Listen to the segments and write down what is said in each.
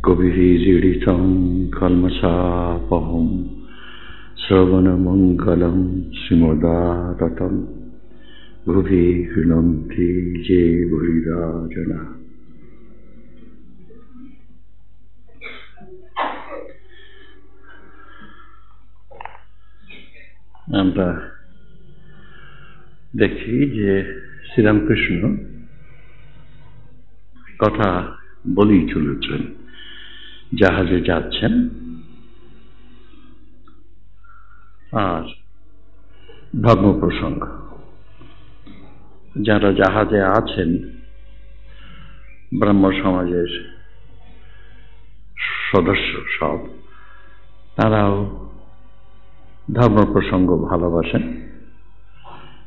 कविजीडितं कल्मषापहं श्रवणमङ्गलं श्रीमदाततं भुवि गृह्णन्ति ये बुधा जना। আমরা দেখি যে শ্রীরামকৃষ্ণ কথা বলেই চলেছেন, জাহাজে যাচ্ছেন আর ধর্ম প্রসঙ্গ। যারা জাহাজে আছেন ব্রাহ্ম সমাজের সদস্য সব, তারাও ধর্ম প্রসঙ্গ ভালোবাসেন।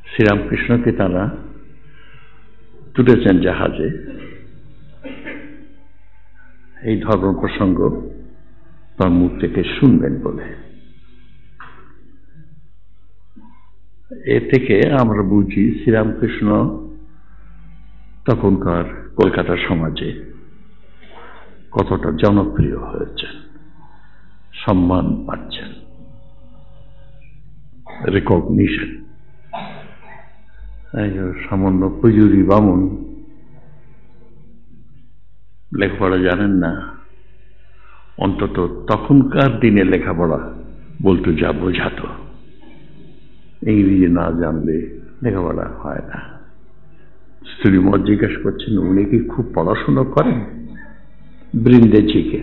শ্রীরামকৃষ্ণকে তারা তুলেছেন জাহাজে এই ধর্ম প্রসঙ্গ তার মুখ থেকে শুনবেন বলে। এ থেকে আমরা বুঝি শ্রীরামকৃষ্ণ তখনকার কলকাতা সমাজে কতটা জনপ্রিয় হয়েছেন, সম্মান পাচ্ছেন, রেকগনিশন। সামান্য পুজুরি বামুন, লেখাপড়া জানেন না, অন্তত তখনকার দিনে লেখাপড়া বলতে যা বোঝাতো, ইংরেজি না জানলে লেখাপড়া হয় না। শ্রীমৎ জিজ্ঞাসা করছেন, উনি কি খুব পড়াশোনা করেন? বৃন্দেজিকে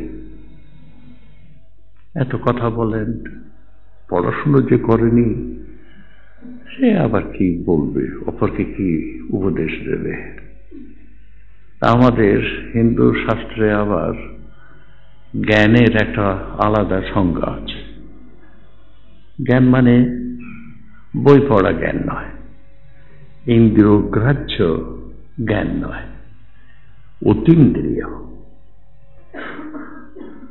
এত কথা বলেন, পড়াশুনো যে করেনি সে আবার কি বলবে, অপরকে কি উপদেশ দেবে? আমাদের হিন্দু শাস্ত্রে আবার জ্ঞানের একটা আলাদা সংজ্ঞা আছে। জ্ঞান মানে বই পড়া জ্ঞান নয়, ইন্দ্রিয়গ্রাহ্য জ্ঞান নয়, অতীন্দ্রিয়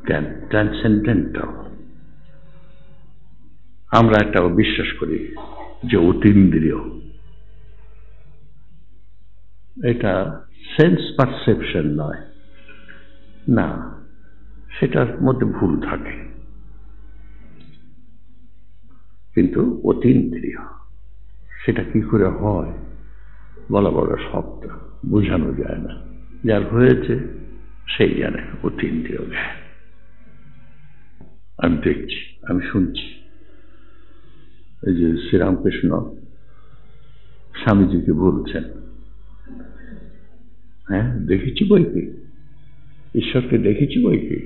জ্ঞান, ট্রান্সেন্ডেন্টাল। আমরা একটা বিশ্বাস করি যে অতীন্দ্রিয়, এটা সেন্স পারসেপশন নয়, না, সেটার মধ্যে ভুল থাকে, কিন্তু অতীন্দ্রিয় সেটা কি করে হয় বলা বড় শব্দ, বোঝানো যায় না। যার হয়েছে সেই জানে অতীন্দ্রিয় জ্ঞান। আমি দেখছি, আমি শুনছি, এই যে শ্রীরামকৃষ্ণ স্বামীজিকে বলছেন, হ্যাঁ দেখেছি বই কি, ঈশ্বরকে দেখেছি বই কি।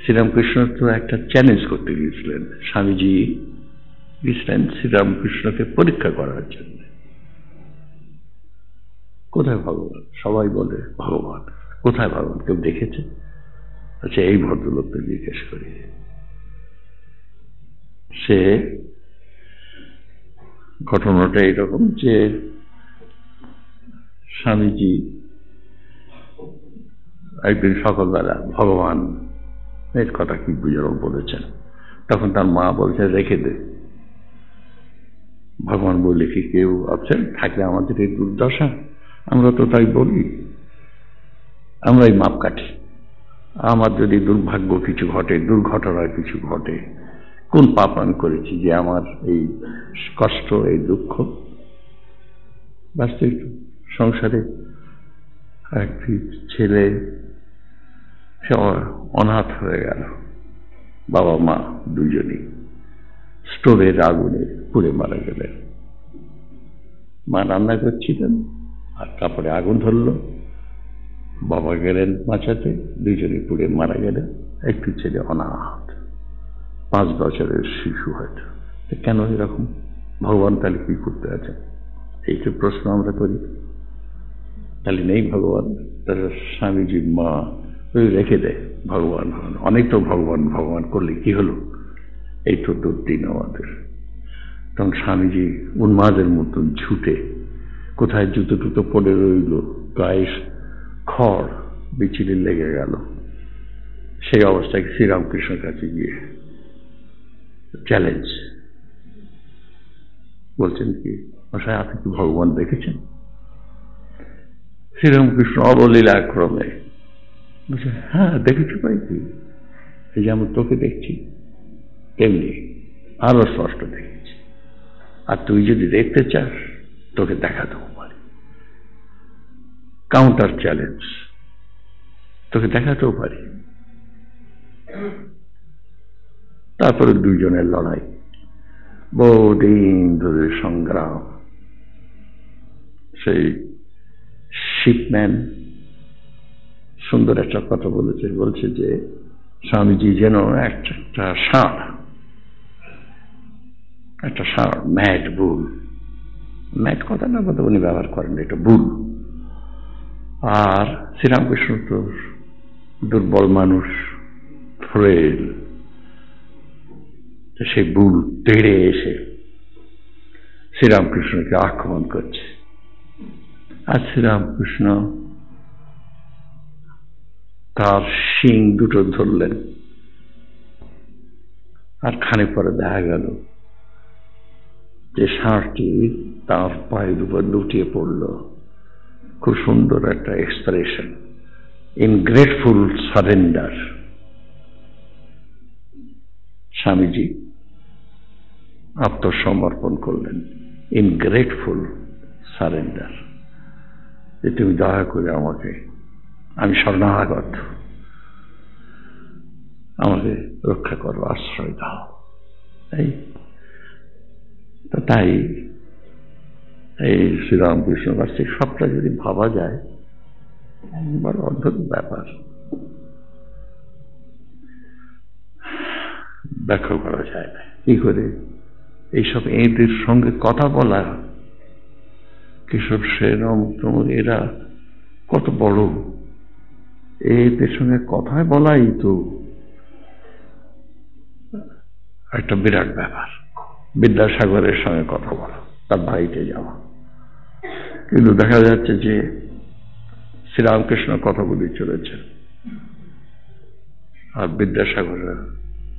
শ্রীরামকৃষ্ণ তো একটা চ্যালেঞ্জ করতে গিয়েছিলেন, স্বামীজি গিয়েছিলেন শ্রীরামকৃষ্ণকে পরীক্ষা করার জন্য। কোথায় ভগবান? সবাই বলে ভগবান, কোথায় ভগবান? কেউ দেখেছে? আচ্ছা, এই ভদ্রলোককে জিজ্ঞেস করি। সে ঘটনাটা এরকম যে স্বামীজি একদিন সকালবেলা ভগবান এর কথা কি বুঝারও বলেছেন, তখন তার মা বলছে রেখে দে। ভগবান বলে কি কেউ আছেন থাকলে আমাদের এই দুর্দশা? আমরা তো তাই বলি, আমরাই মাপ কাঠি। আমার যদি দুর্ভাগ্য কিছু ঘটে, দুর্ঘটনা কিছু ঘটে, কোন পাপ আমি করেছি যে আমার এই কষ্ট, এই দুঃখ? বাস্তব সংসারে একটি ছেলে সে অনাথ হয়ে গেল, বাবা মা দুজনই স্টোভের আগুনে পুড়ে মারা গেলেন। মা রান্না করছিলেন আর তারপরে আগুন ধরল, বাবা গেলেন বাঁচাতে, দুজনই পুড়ে মারা গেলেন। একটি ছেলে অনাথ, 5 বছরের শিশু হয়তো। কেন এরকম? ভগবান তাহলে কি করতে আছেন? এইটা প্রশ্ন আমরা করি। তাহলে নেই ভগবান? তাহলে স্বামীজির মা ওই রেখে দেয় ভগবান, অনেক তো ভগবান ভগবান করলে কি হলো, এই তো দুর্দিন আমাদের। তখন স্বামীজি উন্মাদের মতন ছুটে কোথায় জুতো টুতো পড়ে রইল, গায়ে খড় বিচিলি লেগে গেল, সেই অবস্থায় শ্রীরামকৃষ্ণের কাছে গিয়ে চ্যালেঞ্জ বলছেন কি, মশাই আপনি কি ভগবান দেখেছেন? শ্রীরামকৃষ্ণ অবলীলাক্রমে বলছে, হ্যাঁ দেখেছি ভাই, কি এই যেমন তোকে দেখছি তেমনি আরো স্পষ্ট দেখেছি, আর তুই যদি দেখতে চাস তোকে দেখাতেও পারি, কাউন্টার চ্যালেঞ্জ, তোকে দেখাতেও পারি। তারপরে দুইজনের লড়াই, বহুদিন ধরে সংগ্রাম। সেই শিপম্যান সুন্দর একটা কথা বলেছে, বলছে যে স্বামীজি যেন একটা ষাঁড়, ম্যাড বুল, ম্যাড কথা না কথা উনি ব্যবহার করেন, এটা বুল। আর শ্রীরামকৃষ্ণ তো দুর্বল মানুষ, ফ্রেল, সেই বুল তেড়ে এসে শ্রীরামকৃষ্ণকে আক্রমণ করছে, আর শ্রীরামকৃষ্ণ তার শিং দুটো ধরলেন, আর খানিক পরে দেখা গেল যে ষাঁড়টি তার পায়ের উপর লুটিয়ে পড়ল। খুব সুন্দর একটা expression, in grateful surrender. Swamiji আত্মসমর্পণ করলেন, ইন গ্রেটফুল সারেন্ডার, যে তুমি দয়া করে আমাকে, আমি শরণাগত, আমাকে রক্ষা করো, আশ্রয় দাও। তাই এই শ্রীরামকৃষ্ণ বার্ষিক সবটা যদি ভাবা যায়, বড় অদ্ভুত ব্যাপার, ব্যাখ্যা করা যায় না কি করে। এইসব এদের সঙ্গে কথা বলা, কেশব সেন এরা কত বড়, এদের সঙ্গে কথা বলাই তো একটা বিরাট ব্যাপার। বিদ্যাসাগরের সঙ্গে কথা বলা, তার বাড়িতে যাওয়া, কিন্তু দেখা যাচ্ছে যে শ্রীরামকৃষ্ণ কথা বলে চলেছে, আর বিদ্যাসাগর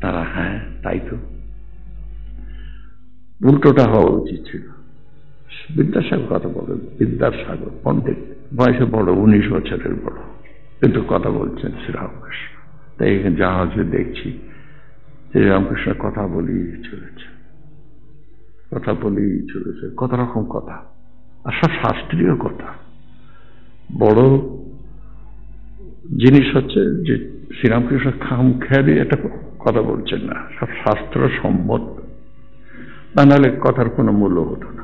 তারা হ্যাঁ তাই তো। উল্টোটা হওয়া উচিত ছিল, বিদ্যাসাগর কথা বলেন, বিদ্যাসাগর পণ্ডিত, বয়সে বড়, 19 বছরের বড়, কিন্তু কথা বলছেন শ্রীরামকৃষ্ণ। তাই এখানে জাহাজে দেখছি শ্রীরামকৃষ্ণ কথা বলেই চলেছে, কথা বলেই চলেছে, কত রকম কথা, আর সব শাস্ত্রীয় কথা। বড় জিনিস হচ্ছে যে শ্রীরামকৃষ্ণ খাম খেয়ালি একটা কথা বলছেন না, সব শাস্ত্র সম্মত, তা নাহলে কথার কোনো মূল্য হতো না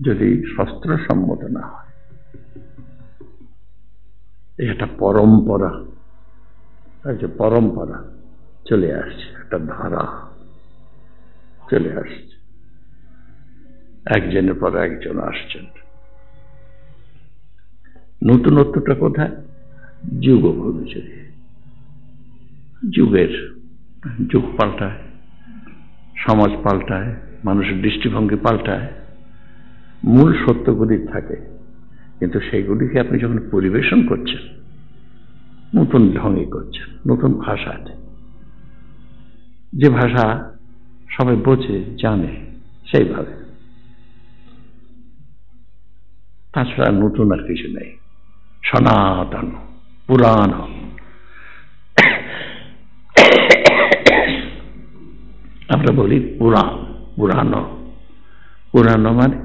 যদি শাস্ত্র সম্মত না হয়। এটা পরম্পরা, পরম্পরা চলে আসছে, একটা ধারা চলে আসছে, একজনের পর একজন আসছেন। নতুনত্বটা কোথায়? যুগ ভবিষ্যতে, যুগ পাল্টায়, সমাজ পাল্টায়, মানুষের দৃষ্টিভঙ্গি পাল্টায়, মূল সত্যগুলি থাকে, কিন্তু সেইগুলিকে আপনি যখন পরিবেশন করছেন, নতুন ঢঙে করছেন, নতুন ভাষাতে, যে ভাষা সবাই বোঝে জানে সেইভাবে, তাছাড়া নতুন আর কিছু নেই, সনাতন পুরাণ। আমরা বলি পুরাণ, পুরাণ মানে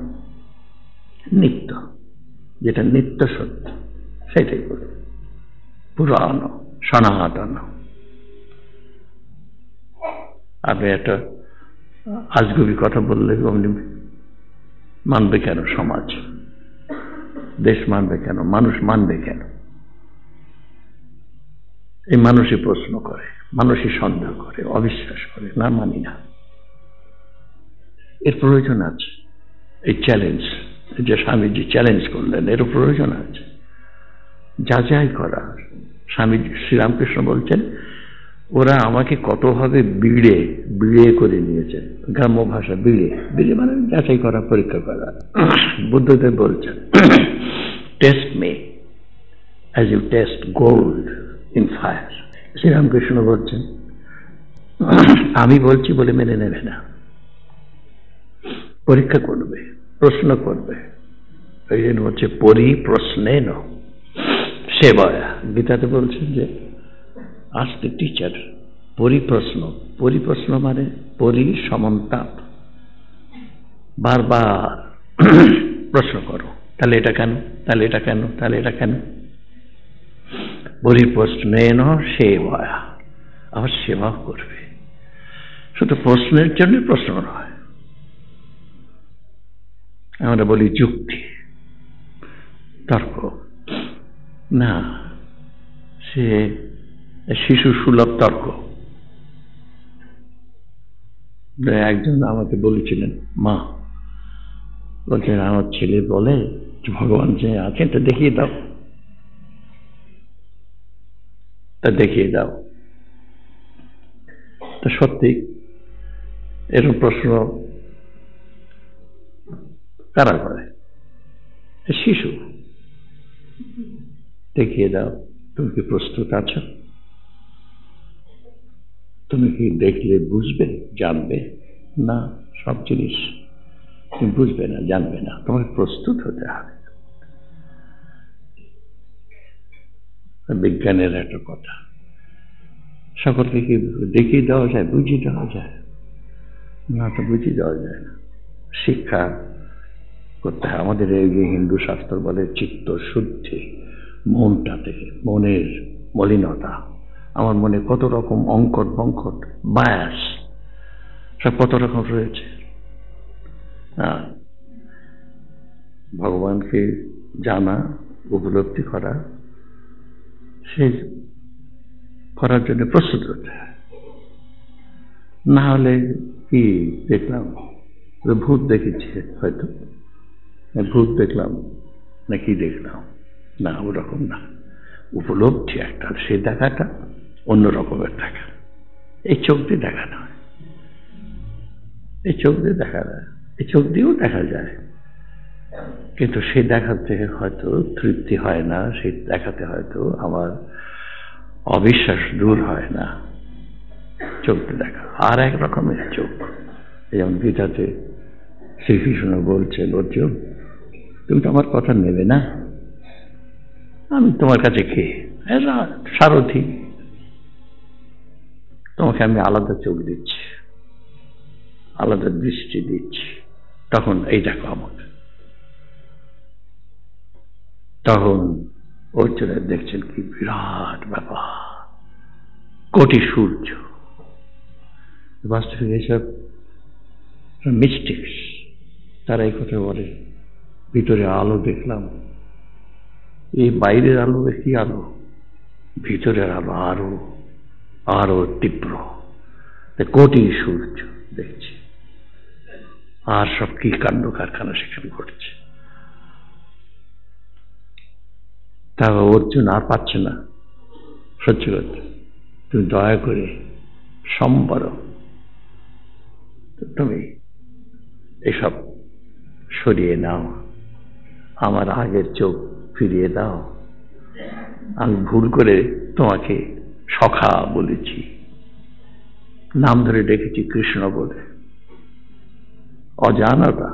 নিত্য, যেটা নিত্য সত্য সেটাই বলি পুরাণ, সনাতন। আপনি একটা আজগুবি কথা বললে অমনি মানবে কেন সমাজ, দেশ মানবে কেন, মানুষ মানবে কেন? এই মানুষই প্রশ্ন করে, মানুষই সন্দেহ করে, অবিশ্বাস করে, না মানি না। এর প্রয়োজন আছে, এই চ্যালেঞ্জ যে স্বামীজি চ্যালেঞ্জ করলেন, এর প্রয়োজন আছে যাচাই করা। স্বামীজি শ্রীরামকৃষ্ণ বলছেন, ওরা আমাকে কতভাবে বিড়ে করে নিয়েছে, গ্রাম্য ভাষা বিড়ে মানে যাচাই করা, পরীক্ষা করা। বুদ্ধদেব বলছেন, test me as you test gold in fire. Sri Ramakrishna বলছেন, আমি বলছি বলে মেনে নেবে না, পরীক্ষা করবে, প্রশ্ন করবে। এই জন্য হচ্ছে পরিপ্রশ্নেন সেবয়া। গীতাতে বলছেন যে আস্ক দ্য টিচার, পরিপ্রশ্ন। পরিপ্রশ্ন মানে পরিসমন্তাপ, বারবার প্রশ্ন করো, তাহলে এটা কেন, তাহলে এটা কেন, তাহলে এটা কেন। পরিপ্রশ্নেন সেবয়া, আবার সেবা করবে। শুধু প্রশ্নের জন্য প্রশ্ন নয়, আমরা বলি যুক্তি, তর্ক না, সে শিশু সুলভ তর্ক। একজন আমাকে বলেছিলেন, মা বলছেন আমার ছেলে বলে ভগবান যে আছেন তা দেখিয়ে দাও, তা দেখিয়ে দাও। তা সত্যি এরকম প্রশ্ন কারা করে? শিশু। দেখিয়ে দাও, তুমি কি প্রস্তুত আছো? তুমি কি দেখলে বুঝবে, জানবে? না, সব জিনিস তুমি বুঝবে না, জানবে না, তোমাকে প্রস্তুত হতে হবে। বিজ্ঞানের একটা কথা, সকলকে কি দেখিয়ে দেওয়া যায়, বুঝিয়ে দেওয়া যায়? না, তো বুঝিয়ে দেওয়া যায় না। শিক্ষা করতে হয়। আমাদের এই যে হিন্দু শাস্ত্র বলে চিত্ত শুদ্ধি, মনটা থেকে, মনের মলিনতা, আমার মনে কত রকম অঙ্কট বঙ্কট বায়াস সব কত রকম রয়েছে। ভগবানকে জানা, উপলব্ধি করা, সে করার জন্য প্রস্তুত হতে হয়। না হলে কি দেখলাম, ভূত দেখেছি হয়তো, ভূত দেখলাম না কি দেখলাম, না ওরকম না। উপলব্ধি একটা, সে দেখাটা অন্য রকমের দেখা। এই চোখ দিয়ে দেখা নয়, এই চোখ দিয়ে দেখা যায়, এই চোখ দিয়েও দেখা যায়, কিন্তু সে দেখাতে হয়তো তৃপ্তি হয় না, সে দেখাতে হয়তো আমার অবিশ্বাস দূর হয় না। চোখ দিয়ে দেখা আর এক রকমের চোখ। যেমন গীতাতে শ্রীকৃষ্ণ বলছেন, অর্জুন তুমি তো আমার কথা নেবে না, আমি তোমার কাছে কে? সারথি, তোমাকে আমি আলাদা চোখ দিচ্ছি, আলাদা দৃষ্টি দিচ্ছি, তখন এই দেখো আমাকে। তখন অর্জুনের দেখছেন কি বিরাট ব্যাপার, কোটি সূর্য। বাস্তবিক এইসব মিস্টিক্স, তারা এই কথা বলে, ভিতরে আলো দেখলাম। এই বাইরের আলো কি আলো, ভিতরের আলো আরো আরো তীব্র, কোটি সূর্য দেখছি, আর সব কি কাণ্ড কারখানা সেখানে ঘটছে। তা অর্জুন আর পাচ্ছে না সহ্য করতে, তুমি দয়া করে সম্বর, তুমি এসব সরিয়ে নাও, আমার আগের চোখ ফিরিয়ে দাও। আমি ভুল করে তোমাকে সখা বলেছি, নাম ধরে ডেকেছি কৃষ্ণ বলে, অজানতা,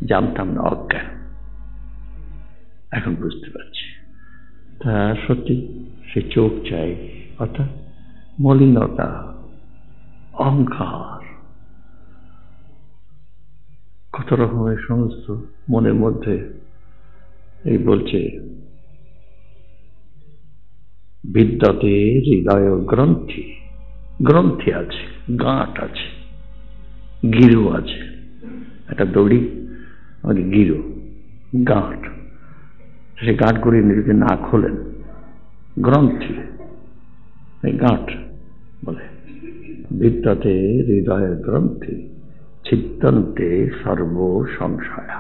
জানতাম না, অজ্ঞান, এখন বুঝতে পারছি। তা সত্যি সে চোখ চাই, অর্থাৎ মলিনতা, অহংকার, কত রকমের সমস্ত মনের মধ্যে। এই বলছে বিদ্যতে হৃদয় গ্রন্থি, গ্রন্থি আছে, গাঁট আছে, গিরু আছে, একটা দড়ি আমাদের গিরু, গাঁট, সে গাঁটগুলি যদি না খোলেন, গ্রন্থি, এই গাঁট বলে। বিদ্যতে হৃদয় গ্রন্থি ছিদ্যন্তে সর্ব সংশয়,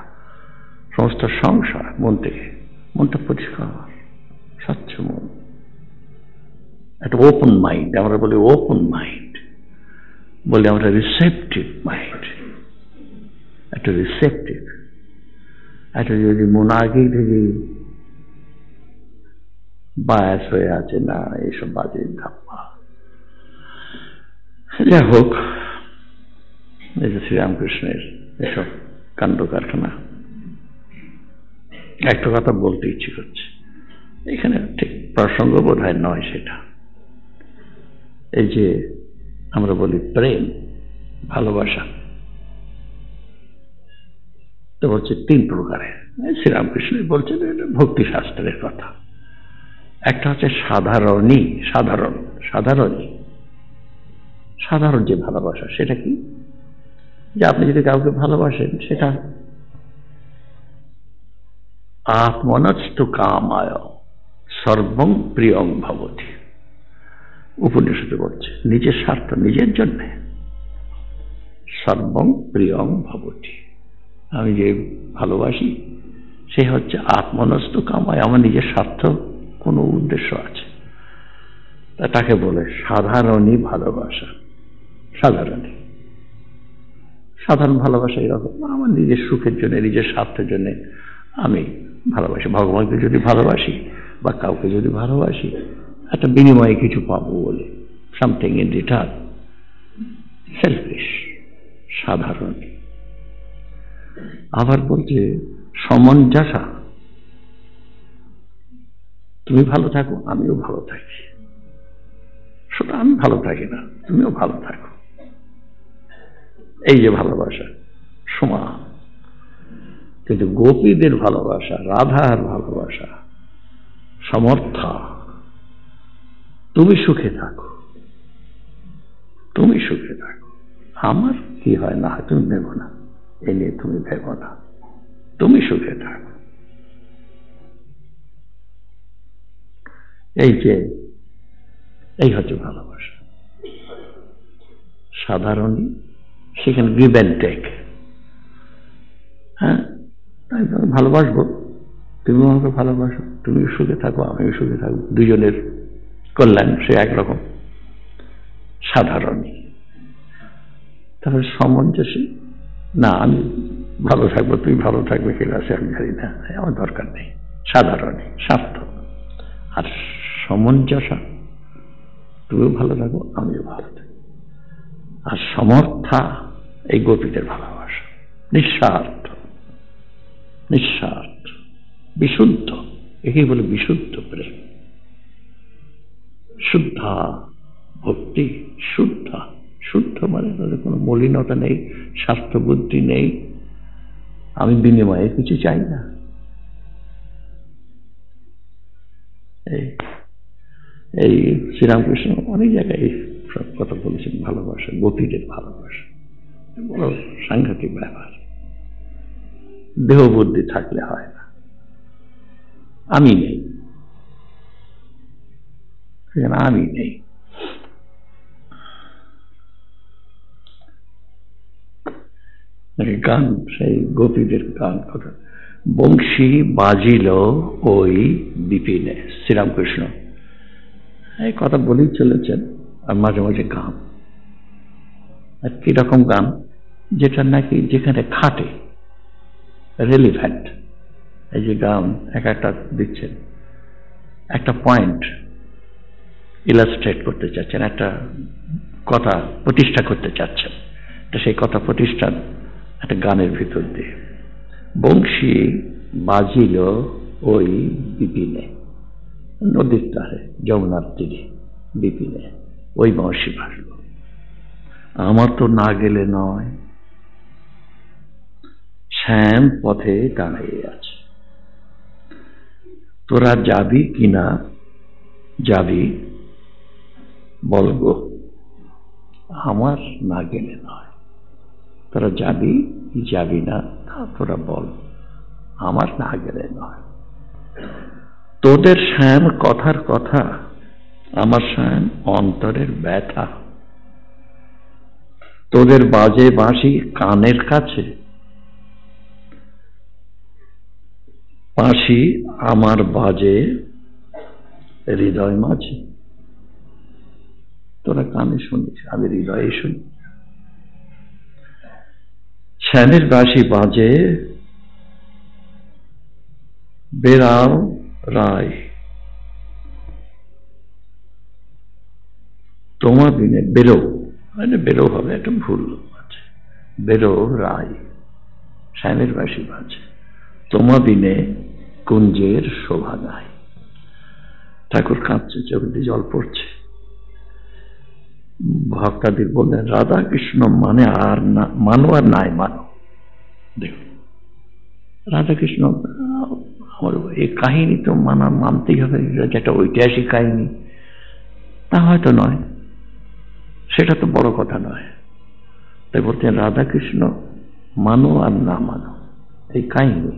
সমস্ত সংশয় মন থেকে, মনটা পরিষ্কার স্বচ্ছ মন, একটা ওপেন মাইন্ড, আমরা বলি ওপেন মাইন্ড, বলি আমরা রিসেপটিভ মাইন্ড, একটা রিসেপটিভ, একটা যদি মন আগেই থেকে বায়াস হয়ে আছে, না এইসব বাজে ধাপ্পা। যাই হোক, এই যে শ্রীরামকৃষ্ণের এসব কাণ্ড কারখানা, একটা কথা বলতে ইচ্ছে করছে, এখানে ঠিক প্রসঙ্গ বোধ হয় নয় সেটা। এই যে আমরা বলি প্রেম, ভালোবাসা, তো হচ্ছে তিন প্রকারের। শ্রীরামকৃষ্ণ বলছেন এটা ভক্তি শাস্ত্রের কথা। একটা হচ্ছে সাধারণী, সাধারণ যে ভালোবাসা, সেটা কি? যে আপনি যদি কাউকে ভালোবাসেন, সেটা আত্মনস্তু কামায় সর্বং প্রিয়ং ভবতি। উপনিষদে বলছে নিজের স্বার্থ, নিজের জন্য সর্বং প্রিয়ং ভবতি। আমি যে ভালোবাসি সে হচ্ছে আত্মনস্তু কামায়, আমার নিজের স্বার্থ কোনো উদ্দেশ্য আছে, তাকে বলে সাধারণী ভালোবাসা। সাধারণ ভালোবাসা এরকম, আমার নিজের সুখের জন্য, নিজের স্বার্থের জন্য আমি ভালোবাসি। ভগবানকে যদি ভালোবাসি বা কাউকে যদি ভালোবাসি, একটা বিনিময়ে কিছু পাবো বলে, সামথিং ইন রিটার্ন, সেলফিশ, সাধারণ। আবার বলছে সমঞ্জসা, তুমি ভালো থাকো আমিও ভালো থাকি, শুধু আমি ভালো থাকি না, তুমিও ভালো থাকো, এই যে ভালোবাসা সমান। কিন্তু গোপীদের ভালোবাসা, রাধার ভালোবাসা সমর্থা, তুমি সুখে থাকো, তুমি সুখে থাকো, আমার কি হয় না হয় তুমি ভেবো না, এ নিয়ে তুমি ভেবো না, তুমি সুখে থাকো। এই হচ্ছে ভালোবাসা সাধারণ। সেখানে গিভ অ্যান্ড টেক। হ্যাঁ, তাই তো ভালোবাসবো, তুমি আমাকে ভালোবাসো, তুমি সুখে থাকো আমিও সুখে থাকবো, দুজনের কল্যাণ, সে একরকম সাধারণ। তাহলে সামঞ্জস্য না, আমি ভালো থাকবো তুমি ভালো থাকবে কিনা সে আমি জানি না, আমার দরকার নেই, সাধারণ স্বার্থ। আর সামঞ্জস্য, তুমিও ভালো থাকো আমিও ভালো থাকি। আর সমর্থা, এই গোপীদের ভালোবাসা নিঃস্বার্থ, বিশুদ্ধ, একেই বলে বিশুদ্ধ প্রেম। শুদ্ধা ভক্তি, শুদ্ধ মানে তাদের কোনো মলিনতা নেই, স্বার্থ বুদ্ধি নেই, আমি বিনিময়ে কিছু চাই না। এই শ্রীরামকৃষ্ণ অনেক জায়গায় সব কথা বলেছেন, ভালোবাসা, গোপীদের ভালোবাসা বড় সাংঘাতিক ব্যাপার। দেহ বুদ্ধি থাকলে হয় না, আমি নেই, আমি নেই। গান, সেই গোপীদের গান কথা, বংশী বাজিল ওই বিপিনে, শ্রীরামকৃষ্ণ এই কথা বলেই চলেছেন। আর মাঝে মাঝে গান, আর কিরকম গান, যেটা নাকি যেখানে খাটে, রেলিভেন্ট। এই যে গান এক একটা দিচ্ছেন, একটা পয়েন্ট ইলাস্ট্রেট করতে চাচ্ছেন, একটা কথা প্রতিষ্ঠা করতে চাচ্ছেন, তো সেই কথা প্রতিষ্ঠান একটা গানের ভিতর দিয়ে। বংশী বাজিল ওই বিপিনে, নদীর ধারে, যমুনার তীরে বিপিনে ওই বংশী বাজল। আমার তো না গেলে নয়, শ্যাম পথে দাঁড়িয়ে আছে, তোরা যাবি কিনা, যাবি বলগো, আমার না গেলে নয়, তোরা যাবি না, তোরা বল, আমার না গেলে নয়। তোদের শ্যাম কথার কথা, আমার শ্যাম অন্তরের ব্যথা, তোদের বাজে বাঁশি কানের কাছে, বাঁশি আমার বাজে হৃদয় মাঝে। তোরা কানে শুনিস, আমি হৃদয়ে শুনি। শ্যামের বাঁশি বাজে বেরাও রায়, তোমার বিনে বেরো, মানে বেরো হবে একটা ভুল আছে, বেরো রায়, শ্যামের বাঁশি বাজে, তোমা বিনে কুঞ্জের শোভা নাই। ঠাকুর কাঁদছে, চোখ দিয়ে জল পড়ছে। ভক্তাদি বললেন, রাধা কৃষ্ণ মানে আর না মানো আর নাই মানো। দেখুন, রাধা কৃষ্ণ আমার এই কাহিনী তো মানতেই হবে, যেটা ঐতিহাসিক কাহিনী, তা হয়তো নয়, সেটা তো বড় কথা নয়। তাই বলতেন রাধা কৃষ্ণ মানো আর না মানো, এই কাহিনী,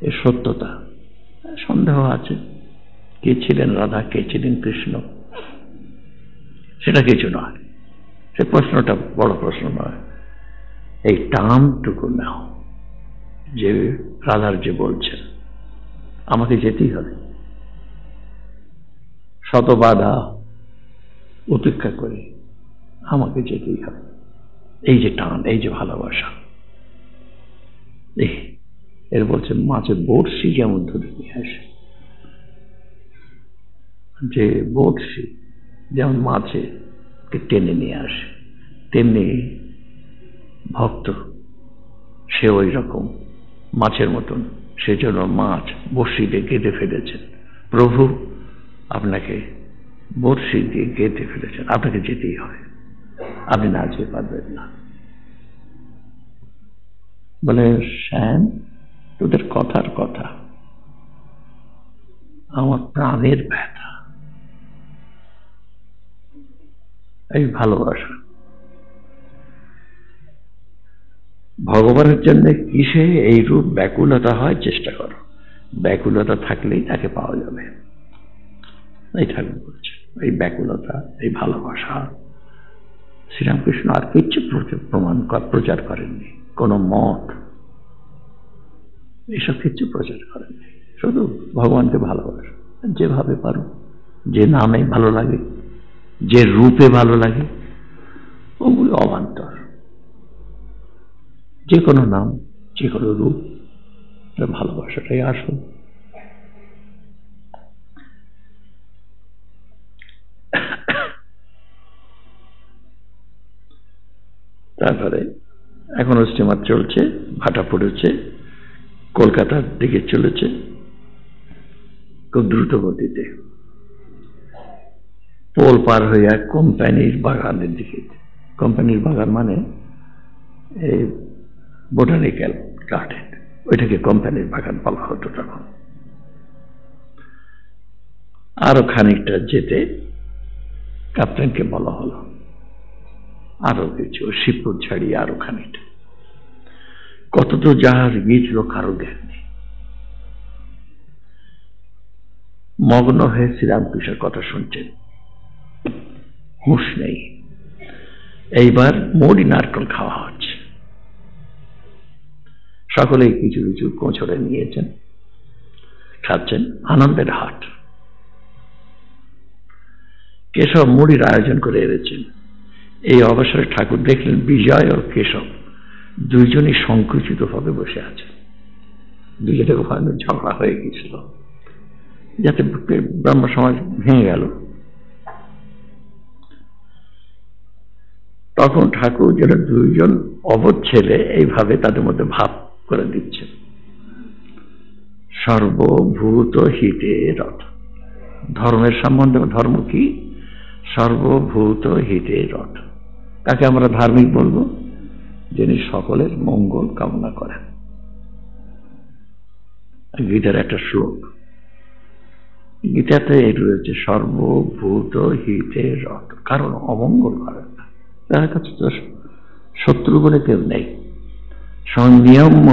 এই সত্যতা, সন্দেহ আছে। কে ছিলেন রাধা, কে ছিলেন কৃষ্ণ, সেটা কিছু নয়, সে প্রশ্নটা বড় প্রশ্ন নয়। এই টার্মটুকু নাও, যে রাধার যে বলছেন আমাকে যেতেই হবে, শত বাধা উপেক্ষা করে আমাকে যেতেই হবে। এই যে টান, এই যে ভালোবাসা, এর বলছে মাছের বড়শি যেমন ধরে নিয়ে আসে, যে বড়শি যেমন মাছে টেনে নিয়ে আসে, তেমনি ভক্ত সে ওই রকম মাছের মতন, সেজন্য মাছ বড়শি দিয়ে গেঁথে ফেলেছেন। প্রভু আপনাকে বড়শি দিয়ে গেঁথে ফেলেছেন, আপনাকে যেতেই হবে, আপনি না যেতে পারবেন না। বলে, শ্যাম তোদের কথার কথা, আমার প্রাণের ব্যথা, এই ভালোবাসা। ভগবানের জন্য কিসে এই রূপ ব্যাকুলতা হয় চেষ্টা করো, ব্যাকুলতা থাকলেই তাকে পাওয়া যাবে। এই ঠাকুর বলছে, এই ব্যাকুলতা, এই ভালোবাসা। শ্রীরামকৃষ্ণ আর কিচ্ছু প্রচার করেননি, কোন মত, এসব কিছু প্রচার করেননি, শুধু ভগবানকে ভালোবাসা, যেভাবে পারো, যে নামে ভালো লাগে, যে রূপে ভালো লাগে, ওগুলো অবান্তর। যে কোনো নাম, যে কোনো রূপ, ভালোবাসাটাই আসল। তারপরে এখনো স্টিমার চলছে, ভাটা পড়েছে, কলকাতার দিকে চলেছে খুব দ্রুত গতিতে, পোল পার হয়ে কোম্পানির বাগানের দিকে। কোম্পানির বাগান মানে এই বোটানিক্যাল গার্ডেন, ওইটাকে কোম্পানির বাগান বলা হতো তখন। আরো খানিকটা যেতে ক্যাপ্টেনকে বলা হলো আরো কিছু, শিবপুর ছাড়িয়ে আরো খানিকটা। কতদূর জাহাজ গিয়েছিল কারো জ্ঞান নেই, মগ্ন হয়ে শ্রীরামকৃষ্ণের কথা শুনছেন, হুঁশ নেই। এইবার মুড়ি নারকেল খাওয়া হচ্ছে, সকলেই কিছু কিছু কোঁচড়ে নিয়েছেন, খাচ্ছেন, আনন্দের হাট। কেশব মুড়ির আয়োজন করে এনেছেন। এই অবসরে ঠাকুর দেখলেন বিজয় ও কেশব দুইজনই সংকুচিত ভাবে বসে আছে, দুজনের ওখানে ঝগড়া হয়ে গিয়েছিল, যাতে ব্রহ্ম সমাজ ভেঙে গেল। তখন ঠাকুর যেন দুইজন অবধ ছেলে এইভাবে তাদের মধ্যে ভাব করে দিচ্ছেন, সর্বভূত হিতে রথ। ধর্মের সম্বন্ধে, ধর্ম কি? সর্বভূত হিতে রথ। তাকে আমরা ধার্মিক বলবো? যিনি সকলের মঙ্গল কামনা করেন। গীতার একটা শ্লোক, গীতাতে এই রয়েছে, সর্বভূত হিতে রথ, কারণ অমঙ্গল করেন না, তার কাছে তো শত্রু বলে কেউ নেই। সংযম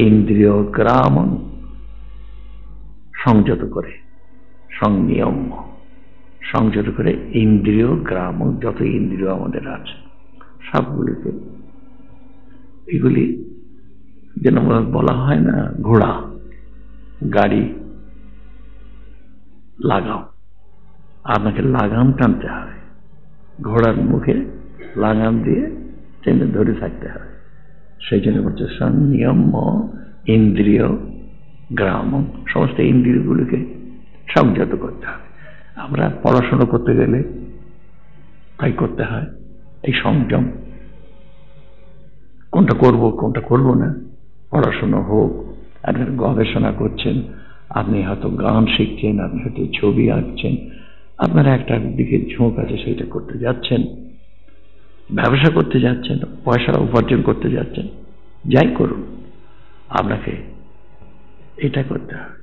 ইন্দ্রিয় গ্রাম, সংযত করে, সংযম সংযত করে ইন্দ্রিয় গ্রাম, যত ইন্দ্রিয় আমাদের আছে সবগুলিকে, এগুলি যেন বলা হয় না, ঘোড়া গাড়ি লাগাও, আপনাকে লাগাম টানতে হবে, ঘোড়ার মুখে লাগাম দিয়ে টেনে ধরে থাকতে হবে। সেই জন্য বলছে সংযম ইন্দ্রিয় গ্রাম, সমস্ত ইন্দ্রিয়গুলিকে সংযত করতে হবে। আমরা পড়াশোনা করতে গেলে তাই করতে হয়, এই সংযম, কোনটা করব কোনটা করব না। পড়াশোনা হোক, আপনি গবেষণা করছেন, আপনি হয়তো গান শিখছেন, আপনি হয়তো ছবি আঁকছেন, আপনার একটা দিকে ঝোঁক আছে, সেটা করতে যাচ্ছেন, ব্যবসা করতে যাচ্ছেন, পয়সা উপার্জন করতে যাচ্ছেন, যাই করুন, আপনাকে এটা করতে হবে।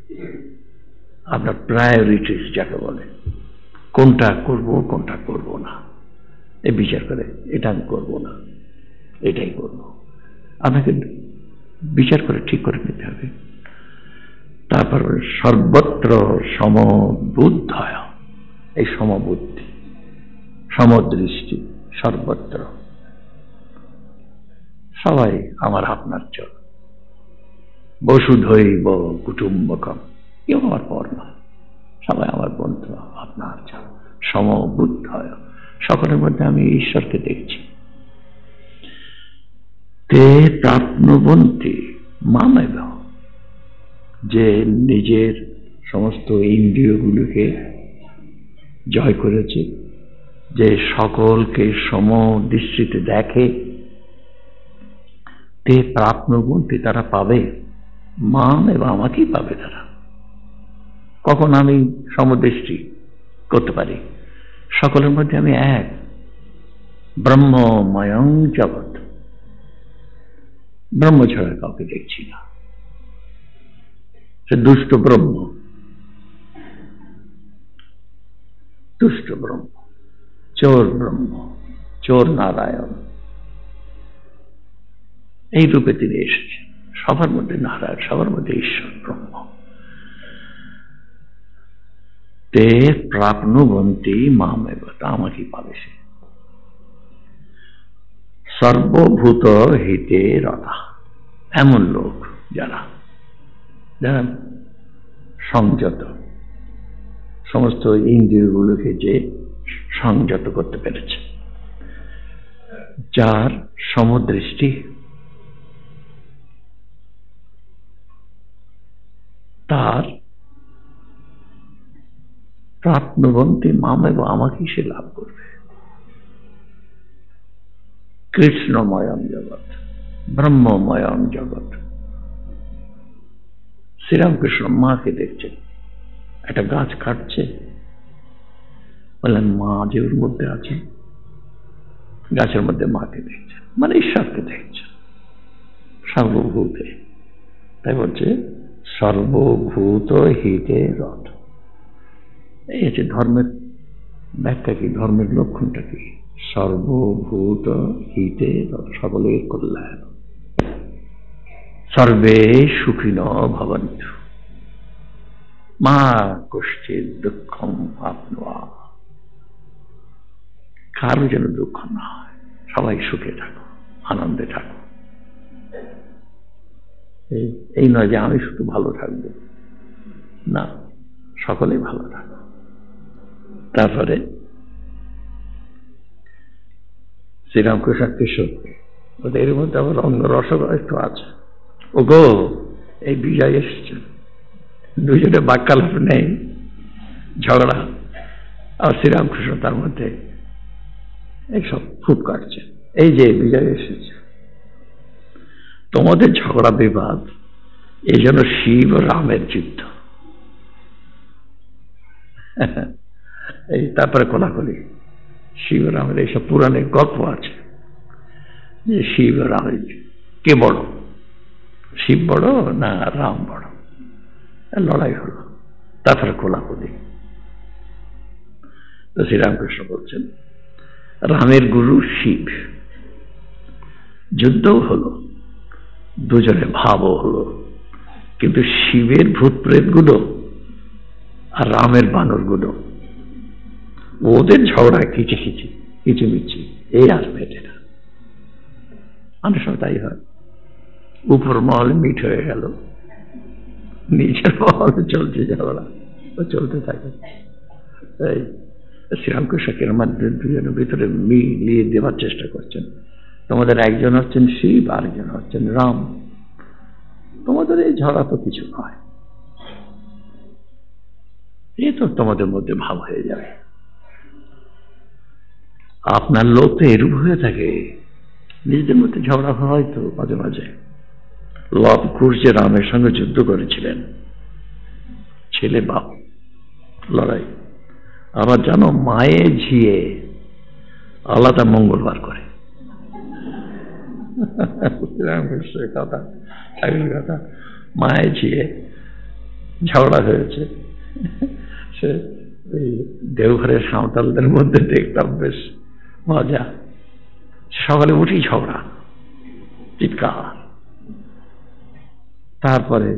আপনার প্রায়োরিটিস যাকে বলে, কোনটা করব কোনটা করব না, এই বিচার করে এটা আমি করবো না, এটাই করব, আপনাকে বিচার করে ঠিক করে নিতে হবে। তারপর সর্বত্র সমবুদ্ধয়, এই সমবুদ্ধি, সমদৃষ্টি, সর্বত্র সবাই আমার আপনার চল, বসুধৈব কুটুম্বকম, কেউ আমার পর নয়, সবাই আমার বন্ধু, আপনার চল, সমবুদ্ধয়, সকলের মধ্যে আমি ঈশ্বরকে দেখছি। তে প্রাপ্নুবন্তি মামেব, যে নিজের সমস্ত ইন্দ্রিয়গুলোকে জয় করেছে, যে সকলকে সমদৃষ্টিতে দেখে, তে প্রাপ্নুবন্তি, তারা পাবে মাম, এবং আমাকেই পাবে তারা। কখন আমি সমদৃষ্টি করতে পারি, সকলের মধ্যে আমি এক, ব্রহ্মময়ং জগৎ, ব্রহ্ম ছাড়া কাউকে দেখছি না। সে দুষ্ট ব্রহ্ম, দুষ্ট ব্রহ্ম, চোর ব্রহ্ম, চোর নারায়ণ, এই রূপে তিনি এসেছেন। সবার মধ্যে নারায়ণ, সবার মধ্যে ঈশ্বর ব্রহ্ম। তে প্রাপ্নুবন্তি মামেব, তা আমাকেই পাবে সে। সর্বভূত হিতে রতা, এমন লোক যারা যারা সংযত, সমস্ত ইন্দ্রিয়গুলোকে যে সংযত করতে পেরেছে, যার সমদৃষ্টি, তার প্রাপ্নুবন্তি মামেব, আমাকেই সে লাভ করবে। কৃষ্ণময়ম জগৎ, ব্রহ্মময়ম জগৎ। শ্রীরামকৃষ্ণ মাকে দেখছেন, একটা গাছ কাটছে, বললেন মা যে ওর মধ্যে আছে, গাছের মধ্যে মাকে দেখছেন, মানে ঈশ্বরকে দেখছেন সর্বভূতে। তাই বলছে সর্বভূত হিতে রত। এই হচ্ছে ধর্মের ব্যাখ্যা কি, ধর্মের লক্ষণটা কি, সর্বভূত হিতে রত, সকলের কল্যাণ, সর্বে সুখিনো ভবন্তু মা কশ্চিৎ দুঃখম আপ্নুয়াৎ। কারো যেন দুঃখ না হয়, সবাই সুখে থাকো, আনন্দে থাকো। এই নয় যে আমি শুধু ভালো থাকবো, না, সকলেই ভালো থাকো। তারপরে শ্রীরামকৃষ্ণ কিশোর, এর মধ্যে আবার অন্য রসগ একটু আছে। ও গো, এই বিজয় এসছে, দুজনে বাক্যালাপ নেই, ঝগড়া, আর শ্রীরামকৃষ্ণ তার মধ্যে এইসব ফুট কাটছে। এই যে বিজয় এসেছে, তোমাদের ঝগড়া বিবাদ, এই জন্য শিব ও রামের যুদ্ধ। এই তারপরে কোলাকুলি, শিব রামের এইসব পুরাণের গল্প আছে যে শিব রামের কে বড়, শিব বড় না রাম বড়, লড়াই হলো, তারপরে কোলাকুলি। তো শ্রীরামকৃষ্ণ বলছেন রামের গুরু শিব, যুদ্ধও হলো, দুজনে ভাবও হলো, কিন্তু শিবের ভূত প্রেত গুলো আর রামের বানর গুলো, ওদের ঝগড়া খিচিখিচি, কিচিমিচি, এই আসবে এটা অনেক সময় তাই হয়। উপর মহলে মিট হয়ে গেল, নিচের মহলে চলছে ঝগড়া, ও চলতে থাকে। এই শ্রীরামকৃষ্ণের মধ্যে দুজনের ভিতরে মিলিয়ে দেওয়ার চেষ্টা করছেন। তোমাদের একজন হচ্ছেন শিব, আরেকজন হচ্ছেন রাম, তোমাদের এই ঝগড়া তো কিছু নয়, এই তো তোমাদের মধ্যে ভাব হয়ে যাবে। আপনার লোক তো এরূপ হয়ে থাকে, নিজেদের মধ্যে ঝগড়া হয় তো মাঝে মাঝে। লব কুশ যে রামের সঙ্গে যুদ্ধ করেছিলেন, ছেলে বাপ লড়াই। আবার জানো, মায়ে ঝিয়ে আলাদা মঙ্গলবার করে। কথা কথা, মায়ে ঝিয়ে ঝগড়া হয়েছে। সে ওই দেওঘরের সাঁওতালদের মধ্যে দেখতাম বেশ মজা, সকালে উঠি ঝগড়া, চিৎকার, তারপরে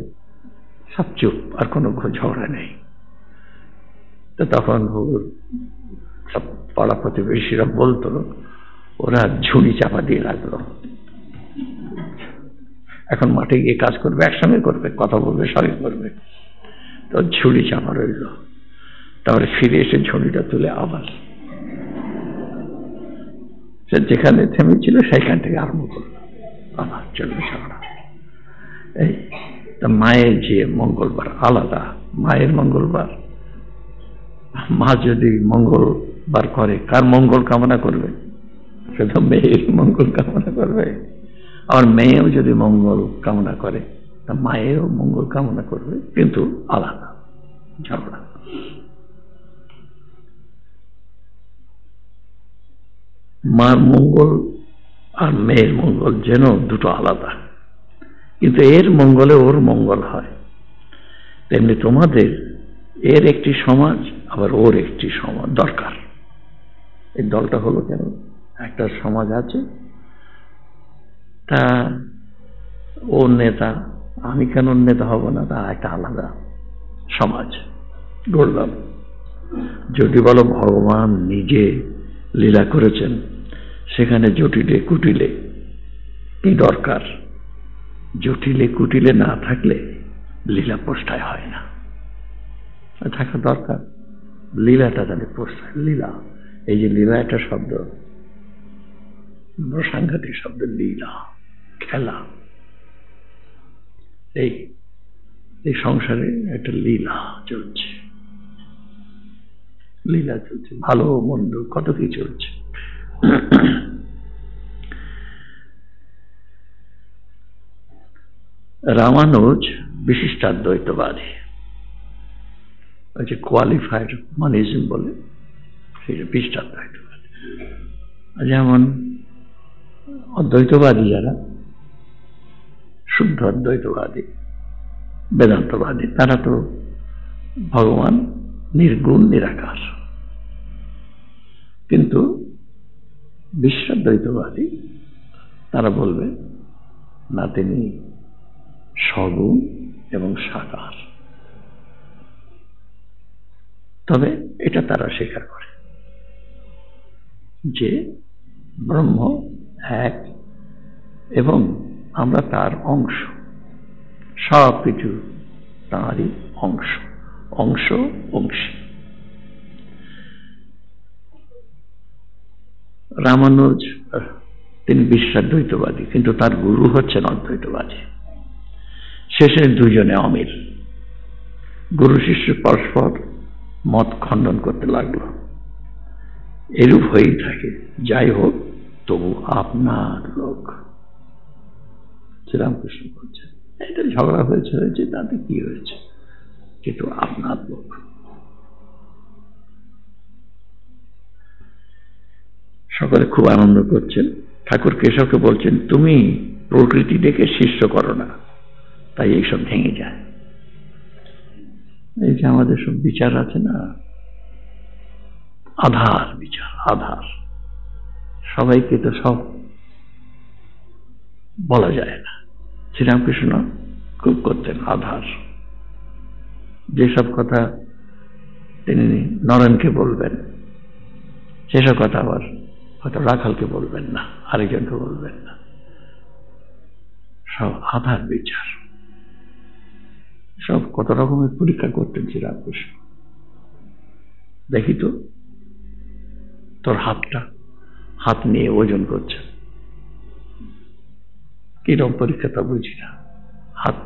সব চুপ, আর কোনো ঝগড়া নেই। তো তখন সব পাড়া প্রতিবেশীরা বলতো, ওরা ঝুড়ি চাপা দিয়ে রাখলো, এখন মাঠে গিয়ে কাজ করবে, একসঙ্গে করবে, কথা বলবে, সবই করবে। তো ঝুড়ি চাপা রইল। তারপরে ফিরে এসে ঝুড়িটা তুলে আবার সে যেখানে থেমেছিল সেইখান থেকে আরম্ভ করলো, আবার চলবে ঝগড়া। এই মায়ের যে মঙ্গলবার আলাদা, মায়ের মঙ্গলবার। মা যদি মঙ্গলবার করে, কার মঙ্গল কামনা করবে? সে তো মেয়ের মঙ্গল কামনা করবে। আর মেয়েও যদি মঙ্গল কামনা করে, তা মায়েরও মঙ্গল কামনা করবে, কিন্তু আলাদা ঝগড়া। মার মঙ্গল আর মেয়ের মঙ্গল যেন দুটো আলাদা, কিন্তু এর মঙ্গলে ওর মঙ্গল হয়। তেমনি তোমাদের এর একটি সমাজ, আবার ওর একটি সমাজ দরকার। এই দলটা হলো কেন? একটা সমাজ আছে, তা ওর নেতা, আমি কেন নেতা হব না? তা একটা আলাদা সমাজ গড়লাম। যদি বলো ভগবান নিজে লীলা করেছেন, সেখানে জটিলে কুটিলে কি দরকার? জটিলে কুটিলে না থাকলে লীলা প্রষ্ঠায় হয় না, থাকা দরকার। লীলাটা তাহলে প্রষ্ঠায়। লীলা, এই যে লীলা একটা শব্দ, সাংঘাতিক শব্দ, লীলা, খেলা। এই সংসারে একটা লীলা চলছে, লীলা চলছে, ভালো মন্দ কত কি চলছে। রামানুজ বিশিষ্টাদ্বৈতবাদী, ওই যে কোয়ালিফাইড মনিজম বলে, সেটা বিশিষ্টাদ্বৈতবাদী। যেমন অদ্বৈতবাদী যারা, শুদ্ধ অদ্বৈতবাদী, বেদান্তবাদী, তারা তো ভগবান নির্গুণ নিরাকার। কিন্তু বিশিষ্টাদ্বৈতবাদী তারা বলবে না, তিনি সগুণ এবং সাকার। তবে এটা তারা স্বীকার করে যে ব্রহ্ম এক এবং আমরা তার অংশ, সব কিছু তাঁরই অংশ, অংশ অংশী। রামানুজ তিনি বিশিষ্টাদ্বৈতবাদী, কিন্তু তার গুরু হচ্ছেন অদ্বৈতবাদী। শেষে দুজনে অমিল, গুরু শিষ্য পরস্পর মত খণ্ডন করতে লাগলো। এরূপ হয়েই থাকে। যাই হোক, তবু আপনার লোক। শ্রীরামকৃষ্ণ বলছেন, এটা ঝগড়া হয়েছে, তাতে কি হয়েছে, কিন্তু আপনার লোক। সকলে খুব আনন্দ করছেন। ঠাকুর কেশবকে বলছেন, তুমি প্রকৃতি দেখে শিষ্য করো না, তাই এইসব ভেঙে যায়। এই যে আমাদের সব বিচার আছে না, আধার বিচার, আধার, সবাইকে তো সব বলা যায় না। শ্রীরামকৃষ্ণ খুব করতেন আধার। যেসব কথা তিনি নরেনকে বলবেন, সেসব কথা আবার হয়তো রাখালকে বলবেন না, আরেকজনকে বলবেন না, সব আধার বিচার। সব কত রকমের পরীক্ষা করতেন শ্রীরামকৃষ্ণ। দেখি তো, তোর হাতটা, হাত নিয়ে ওজন করছে, কিরকম পরীক্ষা তা বুঝি না, হাত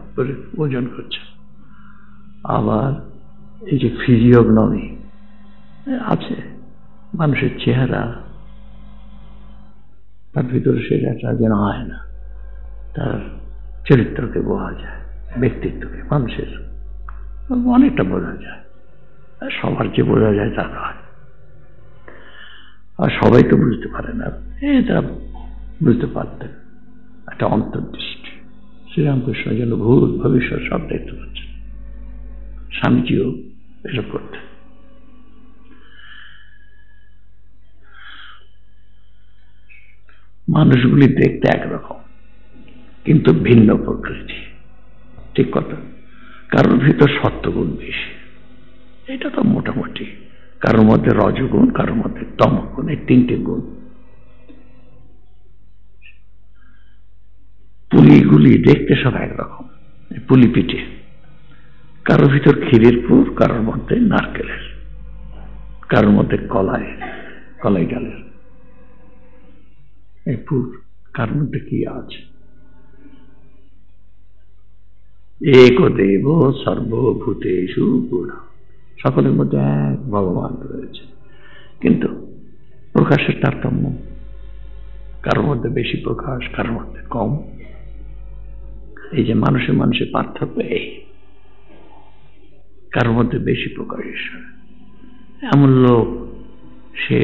ওজন করছে। আবার এই যে ফিজিওগনমি আছে, মানুষের চেহারা, তার ভিতরে সেটা যেন হয় না, তার চরিত্রকে বোঝা যায়, ব্যক্তিত্বকে, মানুষের অনেকটা বোঝা যায়, সবার যে বোঝা যায় তা নয়, আর সবাই তো বুঝতে পারে না। এটা বুঝতে পারতেন, একটা অন্তর্দৃষ্টি। শ্রীরামকৃষ্ণ যেন ভূত ভবিষ্যৎ সব দেখতে পাচ্ছেন, স্বামীজিও এসব করতেন। মানুষগুলি দেখতে একরকম, কিন্তু ভিন্ন প্রকৃতি, ঠিক কথা। কারোর ভিতর সত্যগুণ বেশি, এটা তো মোটামুটি। কারোর মধ্যে রজগুণ, কারোর মধ্যে তমগুণ, এই তিনটে গুণ। পুলিগুলি দেখতে সব একরকম, পুলি পিঠে। কারোর ভিতর ক্ষীরের পুর, কারোর মধ্যে নারকেলের, কারোর মধ্যে কলাই ডালের এই পুর। কার মধ্যে কি আছে? এক দেব সর্বভূতেষু গুণ, সকলের মধ্যে এক ভগবান রয়েছে, কিন্তু প্রকাশের তারতম্য, কারোর মধ্যে বেশি প্রকাশ, কারোর মধ্যে কম। এই যে মানুষের পার্থক্য, এই কারোর মধ্যে বেশি প্রকাশ। এমন লোক, সে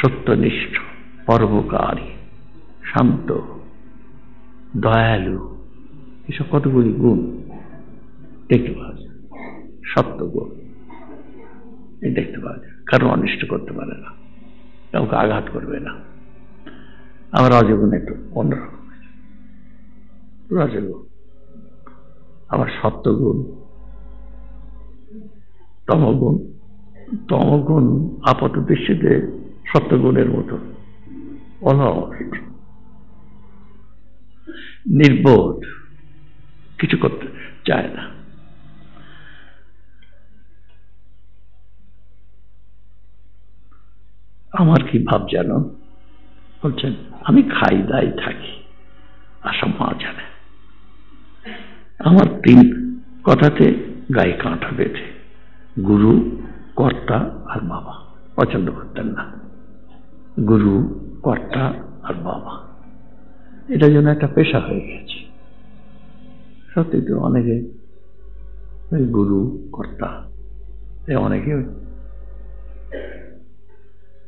সত্যনিষ্ঠ, পরোপকারী, শান্ত, দয়ালু, এসব কতগুলি গুণ দেখতে পাওয়া যায়। সত্য গুণ এই দেখতে পাওয়া যায়। কারো অনিষ্ট করতে পারে না, কাউকে আঘাত করবে না। আবার রজগুণ একটু অন্যরকম, রজগুণ। আবার সত্যগুণ, তমগুণ। তমগুণ আপাত দৃষ্টিতে সত্যগুণের মতো অলস, নির্বোধ, কিছু করতে চায় না। আমার কি ভাব জানো? বলছেন, আমি খাই দাই থাকি, আশা মা জানে। আমার তিন কথাতে গায়ে কাঁটা বেঁধে, গুরু, কর্তা আর বাবা। পছন্দ করতেন না গুরু, কর্তা আর বাবা, এটা যেন একটা পেশা হয়ে গেছে। সত্যি তো, অনেকে গুরু কর্তা, অনেকে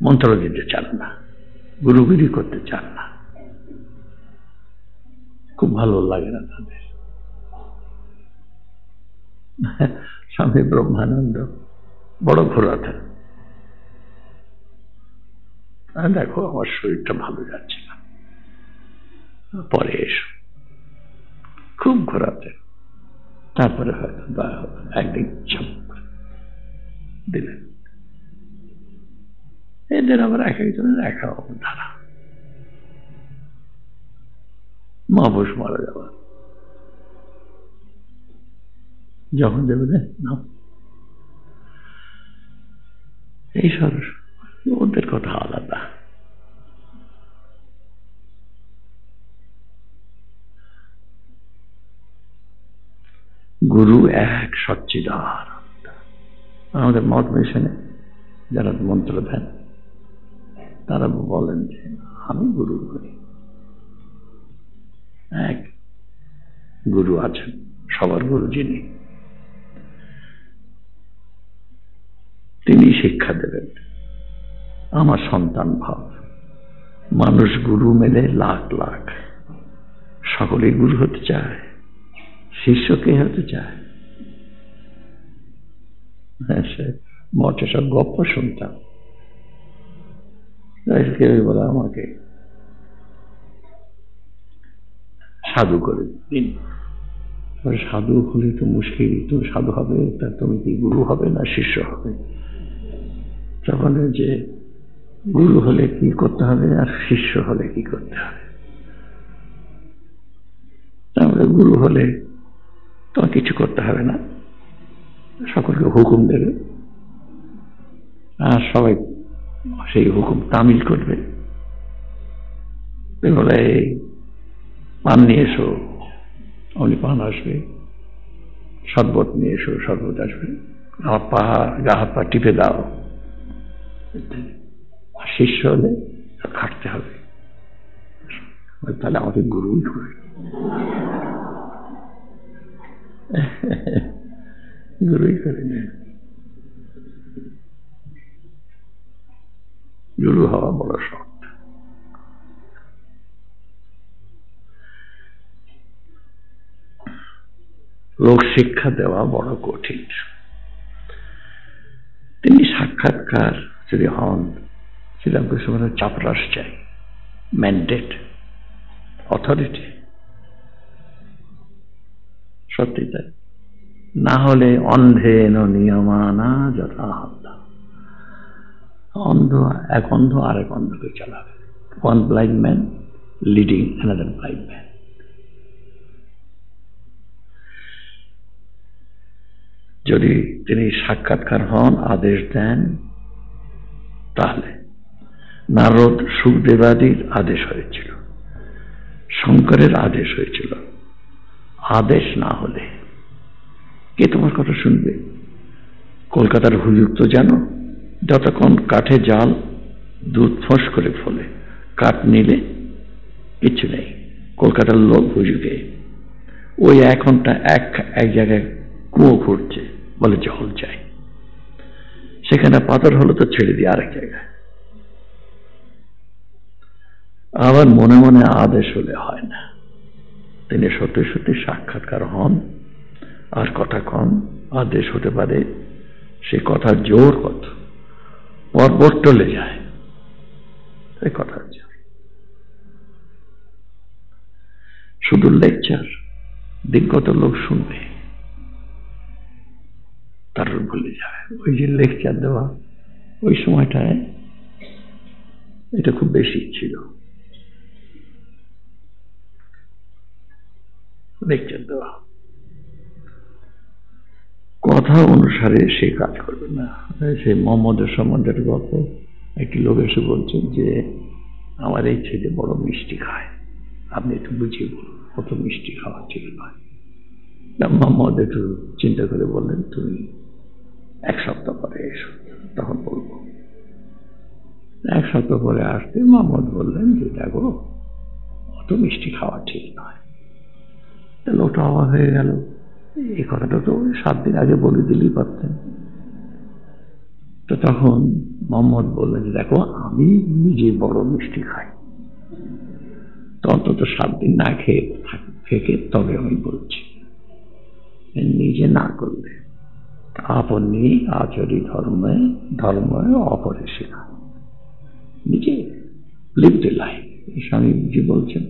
মন্ত্র দিতে চান না, গুরুগিরি করতে চান না, খুব ভালো লাগে না তাদের। স্বামী ব্রহ্মানন্দ বড় ঘোরাতেন, দেখো আমার শরীরটা ভালো যাচ্ছে না, পরে এসো, খুব ঘোরাতেন। তারপরে হয়তো একদিন ছাপ দিলেন। এদের আবার এক একজনের এক রকম ধারা। মহাপুরুষ মারা যাওয়া, যখন দেবে না, এই সব ওদের কথা আলাদা। গুরু এক সচ্চিদানন্দ। আমাদের মঠ মিশনে যারা মন্ত্র দেন, তারা বলেন যে আমি গুরু হই। এক গুরু আছেন, সবার গুরু যিনি, তিনি শিক্ষা দেবেন। আমার সন্তান ভাব, মানুষ গুরু মেলে লাখ লাখ, সকলেই গুরু হতে চায়, শিষ্য কে হতে চায়? সে মঠে সব গল্প শুনতাম, কেউ বলে আমাকে সাধু করে দিন। সাধু হলে তো মুশকিল, তুমি সাধু হবে, তা তুমি কি গুরু হবে না শিষ্য হবে? তখন যে গুরু হলে কি করতে হবে আর শিষ্য হলে কি করতে হবে? তাহলে গুরু হলে তোমার কিছু করতে হবে না, সকলকে হুকুম দেবে, আর সবাই সেই হুকুম তামিল করবে। বলে পান নিয়ে এসো, অমনি পান আসবে, শরবত নিয়ে এসো, শরবত আসবে, গা হাত পা টিপে দাও। শিষ্য হলে খাটতে হবে, তাহলে আমাকে গুরুই করে। এগুলোই করেনি। গুরু হওয়া বড় শখ। লোক শিক্ষা দেওয়া বড় কঠিন। তিনি সাক্ষাৎকার যদি হন, সেটা কিছু চাপরাস চাই, ম্যান্ডেট, অথরিটি, সত্যি তাই। না হলে অন্ধেন নিয়মানা যথাহত্যা, এক অন্ধ আরেক অন্ধকে চালাবে। One blind man leading another blind man. যদি তিনি সাক্ষাৎকার হন, আদেশ দেন, তাহলে নারদ সুখদেবাদির আদেশ হয়েছিল, শঙ্করের আদেশ হয়েছিল। আদেশ না হলে কে তোমার কথা শুনবে? কলকাতার হুজুর তো জানো, যতক্ষণ কাঠে জাল দুধ ফোঁস করে ফলে, কাঠ নিলে কিছু নেই। কলকাতার লোক হুজুকে ওই 1 ঘন্টা এক জায়গায় কুয়ো খুঁড়ছে, বলে জল চাই। সেখানে পাথর হলো তো ছেড়ে দিয়ে আরেক জায়গায়। আবার মনে মনে আদেশ হলে হয় না। তিনি সত্যি সত্যি সাক্ষাৎকার হন আর কথা কন, আদেশ হতে পারে। সে কথার জোর কত, পর্বত টলে যায় এই কথার জোর। শুধু লেকচার দিনগত লোক শুনবে, তারপর ভুলে যায়। ওই যে লেকচার দেওয়া, ওই সময়টায় এটা খুব বেশি ছিল, লেকচার দেওয়া। কথা অনুসারে সে কাজ করবে না। সেই মোহাম্মদের সম্বন্ধে গল্প, একটি লোক এসে বলছেন যে আমার এই ছেলে বড় মিষ্টি খায়, আপনি একটু বুঝিয়ে বলুন, অত মিষ্টি খাওয়া ঠিক নয়। মোহাম্মদ একটু চিন্তা করে বললেন, তুমি 1 সপ্তাহ পরে এসো, তখন বলবো। 1 সপ্তাহ পরে আসতে মোহাম্মদ বললেন যে দেখো, অত মিষ্টি খাওয়া ঠিক নয়। লোকটা অবাক হয়ে গেল, এই কথাটা তো 7 দিন আগে বলে দিলেই পারতেন। তো তখন মোহাম্মদ বললেন যে দেখো, আমি নিজে বড় মিষ্টি খাই, তো অন্তত 7 দিন না খেয়ে থেকে তবে আমি বলছি। নিজে না করলে আপনি আচরি ধর্মে অপরে শেখা, নিজে লিভ দ্য লাইফ। স্বামীজি বলছেন